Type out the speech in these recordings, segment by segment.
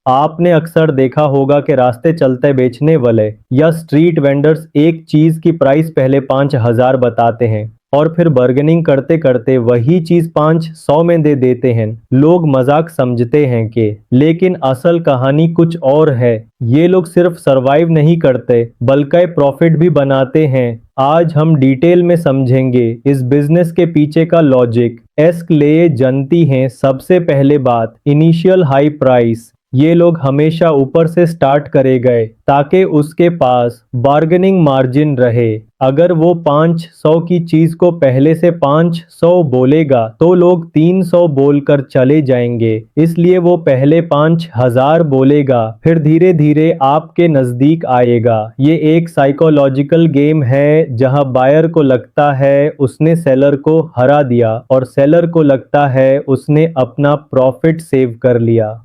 आपने अक्सर देखा होगा कि रास्ते चलते बेचने वाले या स्ट्रीट वेंडर्स एक चीज की प्राइस पहले 5,000 बताते हैं और फिर बार्गेनिंग करते करते वही चीज 500 में दे देते हैं। लोग मजाक समझते हैं कि, लेकिन असल कहानी कुछ और है। ये लोग सिर्फ सरवाइव नहीं करते बल्कि प्रॉफिट भी बनाते हैं। आज हम डिटेल में समझेंगे इस बिजनेस के पीछे का लॉजिक। एस्क ले जनती हैं सबसे पहले बात, इनिशियल हाई प्राइस। ये लोग हमेशा ऊपर से स्टार्ट करे गए ताकि उसके पास बार्गेनिंग मार्जिन रहे। अगर वो 500 की चीज को पहले से 500 बोलेगा तो लोग 300 बोलकर चले जाएंगे, इसलिए वो पहले 5,000 बोलेगा, फिर धीरे धीरे आपके नजदीक आएगा। ये एक साइकोलॉजिकल गेम है जहां बायर को लगता है उसने सेलर को हरा दिया और सेलर को लगता है उसने अपना प्रॉफिट सेव कर लिया।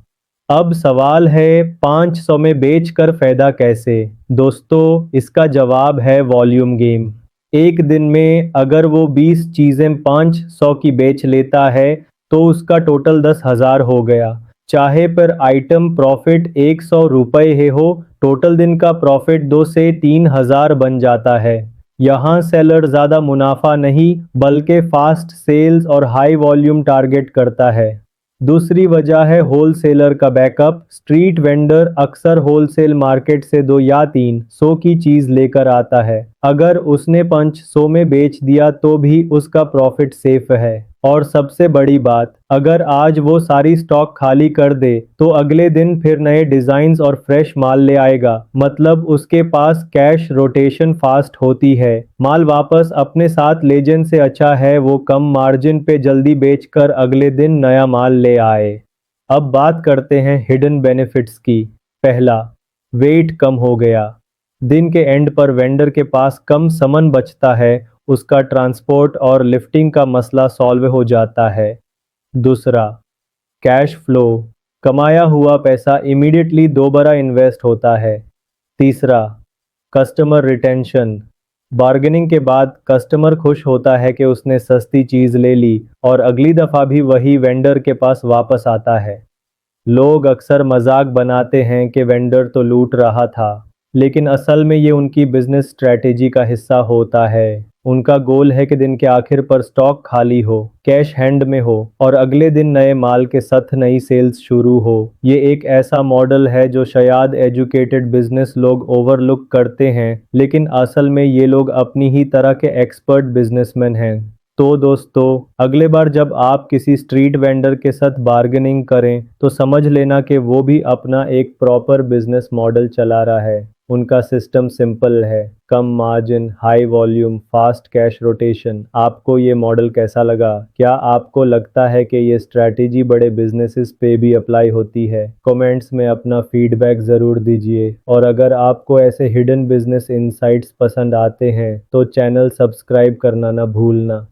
अब सवाल है 500 में बेचकर फायदा कैसे? दोस्तों, इसका जवाब है वॉल्यूम गेम। एक दिन में अगर वो 20 चीजें 500 की बेच लेता है तो उसका टोटल 10,000 हो गया। चाहे पर आइटम प्रॉफिट 100 रुपये ही हो, टोटल दिन का प्रॉफिट 2 से 3,000 बन जाता है। यहाँ सेलर ज्यादा मुनाफा नहीं बल्कि फास्ट सेल्स और हाई वॉल्यूम टारगेट करता है। दूसरी वजह है होलसेलर का बैकअप। स्ट्रीट वेंडर अक्सर होलसेल मार्केट से 2 या 300 की चीज लेकर आता है। अगर उसने 500 में बेच दिया तो भी उसका प्रॉफिट सेफ है। और सबसे बड़ी बात, अगर आज वो सारी स्टॉक खाली कर दे तो अगले दिन फिर नए डिजाइन्स और फ्रेश माल ले आएगा। मतलब उसके पास कैश रोटेशन फास्ट होती है। माल वापस अपने साथ ले जाने से अच्छा है वो कम मार्जिन पे जल्दी बेचकर अगले दिन नया माल ले आए। अब बात करते हैं हिडन बेनिफिट्स की। पहला, वेट कम हो गया। दिन के एंड पर वेंडर के पास कम सामान बचता है, उसका ट्रांसपोर्ट और लिफ्टिंग का मसला सॉल्व हो जाता है। दूसरा, कैश फ्लो। कमाया हुआ पैसा इमीडिएटली दोबारा इन्वेस्ट होता है। तीसरा, कस्टमर रिटेंशन। बार्गेनिंग के बाद कस्टमर खुश होता है कि उसने सस्ती चीज़ ले ली और अगली दफ़ा भी वही वेंडर के पास वापस आता है। लोग अक्सर मजाक बनाते हैं कि वेंडर तो लूट रहा था, लेकिन असल में ये उनकी बिजनेस स्ट्रेटेजी का हिस्सा होता है। उनका गोल है कि दिन के आखिर पर स्टॉक खाली हो, कैश हैंड में हो और अगले दिन नए माल के साथ नई सेल्स शुरू हो। ये एक ऐसा मॉडल है जो शायद एजुकेटेड बिजनेस लोग ओवरलुक करते हैं, लेकिन असल में ये लोग अपनी ही तरह के एक्सपर्ट बिजनेसमैन हैं। तो दोस्तों, अगले बार जब आप किसी स्ट्रीट वेंडर के साथ बार्गेनिंग करें तो समझ लेना कि वो भी अपना एक प्रॉपर बिजनेस मॉडल चला रहा है। उनका सिस्टम सिंपल है, कम margin, high volume, fast cash rotation. आपको ये मॉडल कैसा लगा? क्या आपको लगता है कि ये स्ट्रैटेजी बड़े बिजनेसेस पे भी अप्लाई होती है? कमेंट्स में अपना फीडबैक ज़रूर दीजिए और अगर आपको ऐसे हिडन बिजनेस इनसाइट्स पसंद आते हैं तो चैनल सब्सक्राइब करना ना भूलना।